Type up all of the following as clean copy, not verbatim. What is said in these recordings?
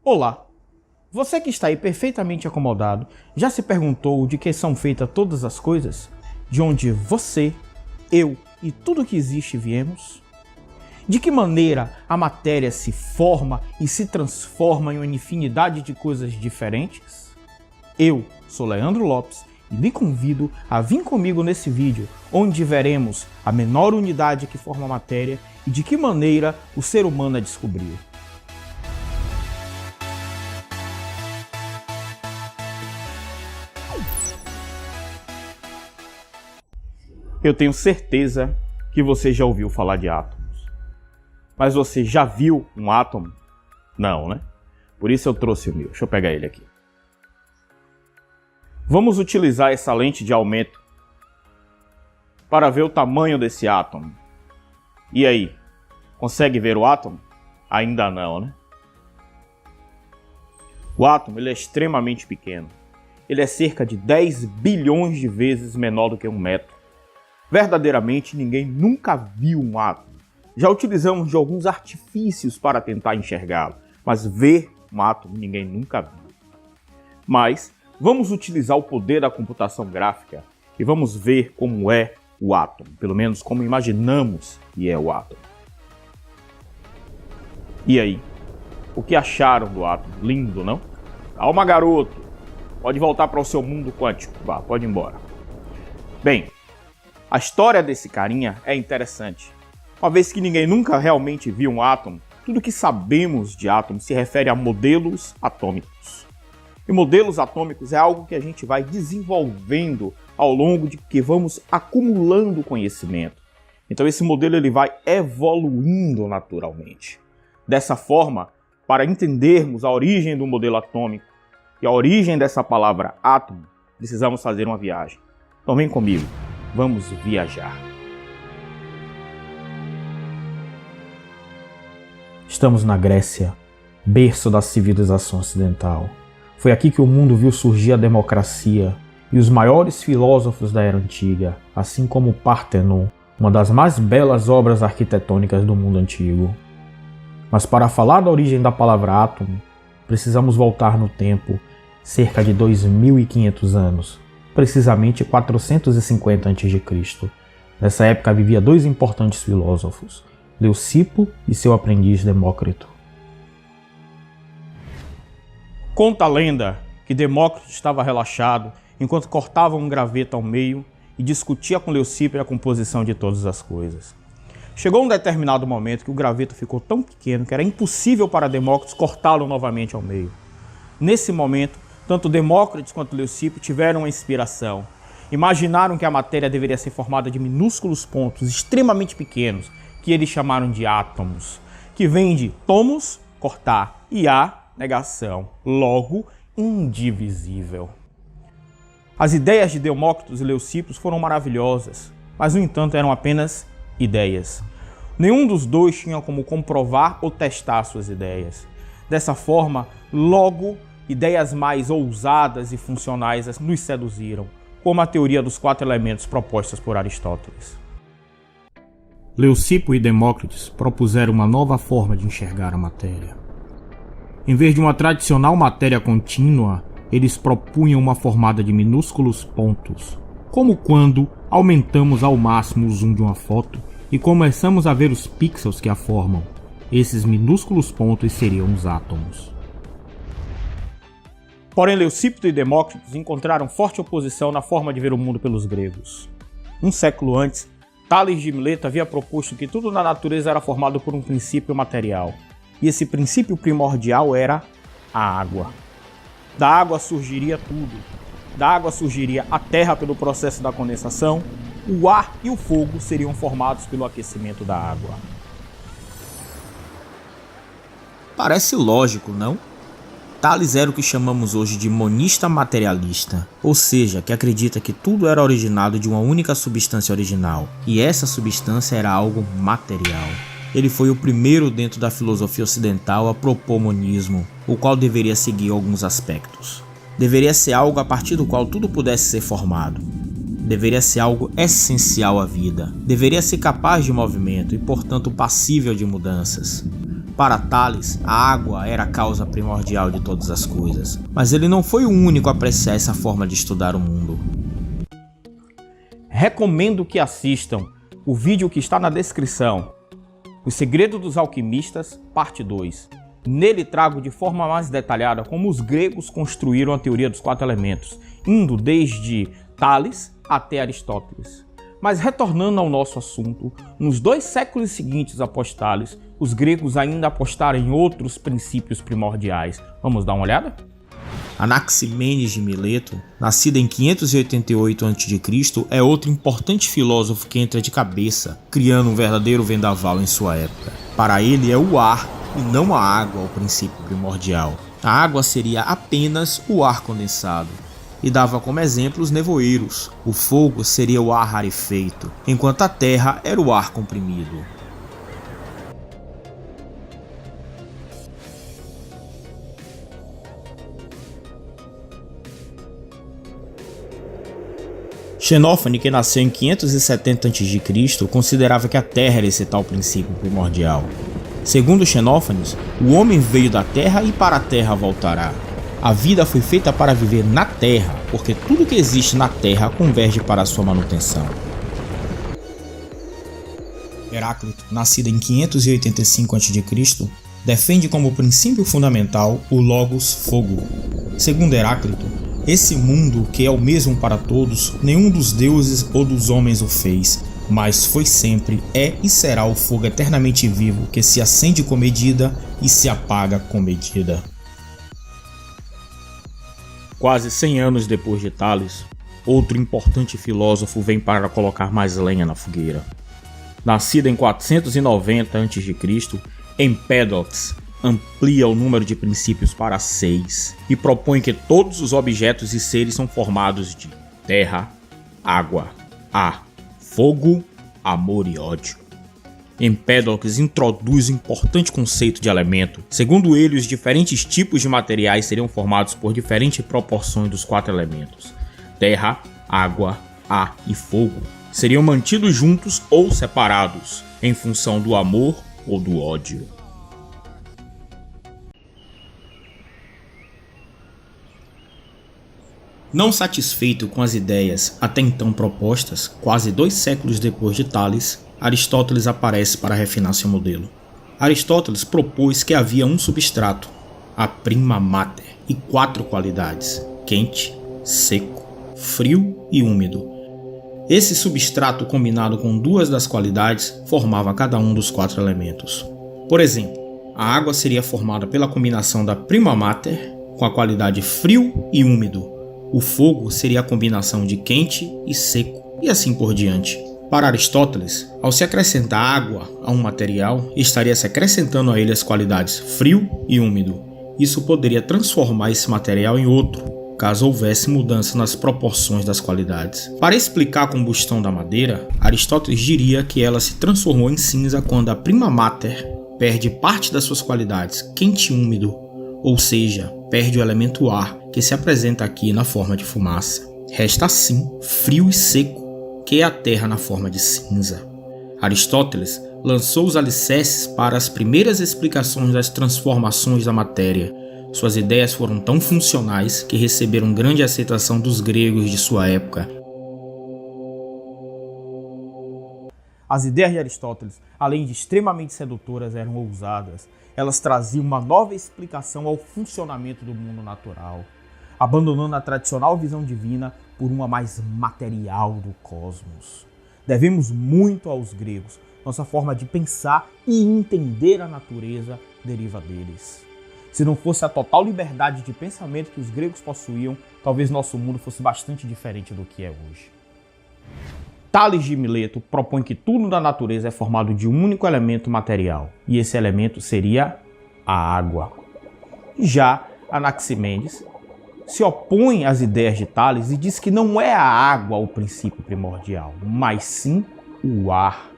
Olá! Você que está aí perfeitamente acomodado, já se perguntou de que são feitas todas as coisas? De onde você, eu e tudo que existe viemos? De que maneira a matéria se forma e se transforma em uma infinidade de coisas diferentes? Eu sou Leandro Lopes e lhe convido a vir comigo nesse vídeo, onde veremos a menor unidade que forma a matéria e de que maneira o ser humano a descobriu. Eu tenho certeza que você já ouviu falar de átomos. Mas você já viu um átomo? Não, né? Por isso eu trouxe o meu. Deixa eu pegar ele aqui. Vamos utilizar essa lente de aumento para ver o tamanho desse átomo. E aí? Consegue ver o átomo? Ainda não, né? O átomo ele é extremamente pequeno. Ele é cerca de 10 bilhões de vezes menor do que um metro. Verdadeiramente, ninguém nunca viu um átomo. Já utilizamos de alguns artifícios para tentar enxergá-lo, mas ver um átomo ninguém nunca viu. Mas vamos utilizar o poder da computação gráfica e vamos ver como é o átomo, pelo menos como imaginamos que é o átomo. E aí? O que acharam do átomo? Lindo, não? Calma, garoto! Pode voltar para o seu mundo quântico. Vá, pode ir embora. Bem, a história desse carinha é interessante. Uma vez que ninguém nunca realmente viu um átomo, tudo que sabemos de átomos se refere a modelos atômicos. E modelos atômicos é algo que a gente vai desenvolvendo ao longo de que vamos acumulando conhecimento. Então esse modelo ele vai evoluindo naturalmente. Dessa forma, para entendermos a origem do modelo atômico e a origem dessa palavra átomo, precisamos fazer uma viagem. Então vem comigo. Vamos viajar. Estamos na Grécia, berço da civilização ocidental. Foi aqui que o mundo viu surgir a democracia e os maiores filósofos da Era Antiga, assim como o Partenon, uma das mais belas obras arquitetônicas do mundo antigo. Mas para falar da origem da palavra átomo, precisamos voltar no tempo cerca de 2.500 anos. Precisamente 450 a.C. Nessa época vivia dois importantes filósofos, Leucipo e seu aprendiz Demócrito. Conta a lenda que Demócrito estava relaxado enquanto cortava um graveto ao meio e discutia com Leucipo a composição de todas as coisas. Chegou um determinado momento que o graveto ficou tão pequeno que era impossível para Demócrito cortá-lo novamente ao meio. Nesse momento, tanto Demócrito quanto Leucipo tiveram uma inspiração. Imaginaram que a matéria deveria ser formada de minúsculos pontos extremamente pequenos, que eles chamaram de átomos, que vem de tomos, cortar, e a, negação, logo, indivisível. As ideias de Demócrito e Leucipo foram maravilhosas, mas no entanto eram apenas ideias. Nenhum dos dois tinha como comprovar ou testar suas ideias. Dessa forma, logo, ideias mais ousadas e funcionais nos seduziram, como a teoria dos 4 elementos propostas por Aristóteles. Leucipo e Demócrito propuseram uma nova forma de enxergar a matéria. Em vez de uma tradicional matéria contínua, eles propunham uma formada de minúsculos pontos, como quando aumentamos ao máximo o zoom de uma foto e começamos a ver os pixels que a formam. Esses minúsculos pontos seriam os átomos. Porém, Leucipo e Demócrito encontraram forte oposição na forma de ver o mundo pelos gregos. Um século antes, Tales de Mileto havia proposto que tudo na natureza era formado por um princípio material, e esse princípio primordial era a água. Da água surgiria tudo. Da água surgiria a terra pelo processo da condensação, o ar e o fogo seriam formados pelo aquecimento da água. Parece lógico, não? Tales era o que chamamos hoje de monista materialista, ou seja, que acredita que tudo era originado de uma única substância original, e essa substância era algo material. Ele foi o primeiro dentro da filosofia ocidental a propor monismo, o qual deveria seguir alguns aspectos. Deveria ser algo a partir do qual tudo pudesse ser formado. Deveria ser algo essencial à vida. Deveria ser capaz de movimento e, portanto, passível de mudanças. Para Tales, a água era a causa primordial de todas as coisas, mas ele não foi o único a apreciar essa forma de estudar o mundo. Recomendo que assistam o vídeo que está na descrição, O Segredo dos Alquimistas, parte 2. Nele trago de forma mais detalhada como os gregos construíram a teoria dos 4 elementos, indo desde Tales até Aristóteles. Mas retornando ao nosso assunto, nos 2 séculos seguintes após Tales, os gregos ainda apostaram em outros princípios primordiais. Vamos dar uma olhada? Anaximênides de Mileto, nascido em 588 a.C., é outro importante filósofo que entra de cabeça, criando um verdadeiro vendaval em sua época. Para ele é o ar e não a água o princípio primordial. A água seria apenas o ar condensado, e dava como exemplo os nevoeiros. O fogo seria o ar rarefeito, enquanto a terra era o ar comprimido. Xenófane, que nasceu em 570 a.C., considerava que a terra era esse tal princípio primordial. Segundo Xenófanes, o homem veio da terra e para a terra voltará. A vida foi feita para viver na terra, porque tudo que existe na terra converge para a sua manutenção. Heráclito, nascido em 585 a.C., defende como princípio fundamental o Logos Fogo. Segundo Heráclito, esse mundo, que é o mesmo para todos, nenhum dos deuses ou dos homens o fez, mas foi sempre, é e será o fogo eternamente vivo que se acende com medida e se apaga com medida. Quase 100 anos depois de Tales, outro importante filósofo vem para colocar mais lenha na fogueira. Nascido em 490 a.C., Empédocles amplia o número de princípios para 6 e propõe que todos os objetos e seres são formados de terra, água, ar, fogo, amor e ódio. Empédocles introduz o importante conceito de elemento. Segundo ele, os diferentes tipos de materiais seriam formados por diferentes proporções dos 4 elementos. Terra, água, ar e fogo seriam mantidos juntos ou separados, em função do amor ou do ódio. Não satisfeito com as ideias até então propostas, quase 2 séculos depois de Tales, Aristóteles aparece para refinar seu modelo. Aristóteles propôs que havia um substrato, a prima mater, e 4 qualidades: quente, seco, frio e úmido. Esse substrato, combinado com 2 das qualidades, formava cada um dos 4 elementos. Por exemplo, a água seria formada pela combinação da prima mater com a qualidade frio e úmido. O fogo seria a combinação de quente e seco, e assim por diante. Para Aristóteles, ao se acrescentar água a um material, estaria se acrescentando a ele as qualidades frio e úmido. Isso poderia transformar esse material em outro, caso houvesse mudança nas proporções das qualidades. Para explicar a combustão da madeira, Aristóteles diria que ela se transformou em cinza quando a prima mater perde parte das suas qualidades quente e úmido, ou seja, perde o elemento ar, que se apresenta aqui na forma de fumaça. Resta assim frio e seco, que é a terra na forma de cinza. Aristóteles lançou os alicerces para as primeiras explicações das transformações da matéria. Suas ideias foram tão funcionais que receberam grande aceitação dos gregos de sua época. As ideias de Aristóteles, além de extremamente sedutoras, eram ousadas. Elas traziam uma nova explicação ao funcionamento do mundo natural, abandonando a tradicional visão divina por uma mais material do cosmos. Devemos muito aos gregos. Nossa forma de pensar e entender a natureza deriva deles. Se não fosse a total liberdade de pensamento que os gregos possuíam, talvez nosso mundo fosse bastante diferente do que é hoje. Tales de Mileto propõe que tudo da natureza é formado de um único elemento material, e esse elemento seria a água. Já Anaximênides se opõe às ideias de Tales e diz que não é a água o princípio primordial, mas sim o ar.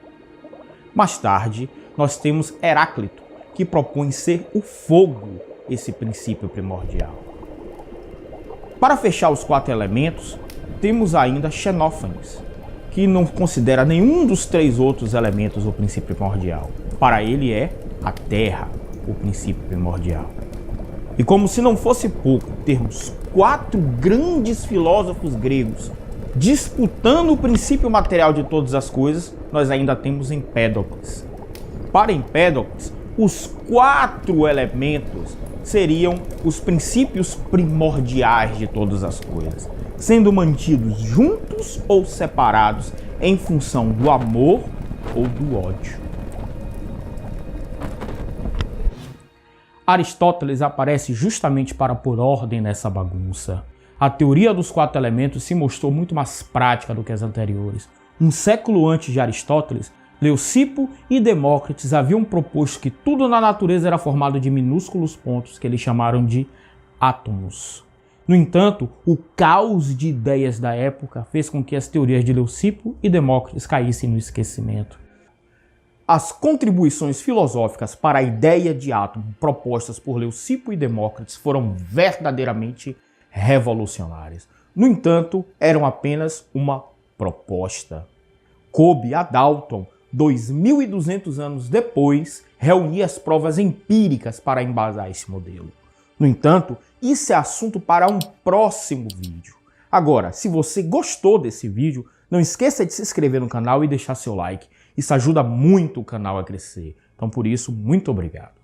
Mais tarde, nós temos Heráclito, que propõe ser o fogo esse princípio primordial. Para fechar os 4 elementos, temos ainda Xenófanes, que não considera nenhum dos 3 outros elementos o princípio primordial. Para ele é a terra. o princípio primordial. E como se não fosse pouco termos 4 grandes filósofos gregos disputando o princípio material de todas as coisas, nós ainda temos Empédocles. Para Empédocles, os 4 elementos seriam os princípios primordiais de todas as coisas, sendo mantidos juntos ou separados em função do amor ou do ódio. Aristóteles aparece justamente para pôr ordem nessa bagunça. A teoria dos 4 elementos se mostrou muito mais prática do que as anteriores. Um século antes de Aristóteles, Leucipo e Demócritos haviam proposto que tudo na natureza era formado de minúsculos pontos que eles chamaram de átomos. No entanto, o caos de ideias da época fez com que as teorias de Leucipo e Demócritos caíssem no esquecimento. As contribuições filosóficas para a ideia de átomo propostas por Leucipo e Demócritos foram verdadeiramente revolucionárias. No entanto, eram apenas uma proposta. Coube a Dalton, 2.200 anos depois, reunir as provas empíricas para embasar esse modelo. No entanto, isso é assunto para um próximo vídeo. Agora, se você gostou desse vídeo, não esqueça de se inscrever no canal e deixar seu like. Isso ajuda muito o canal a crescer. Então, por isso, muito obrigado.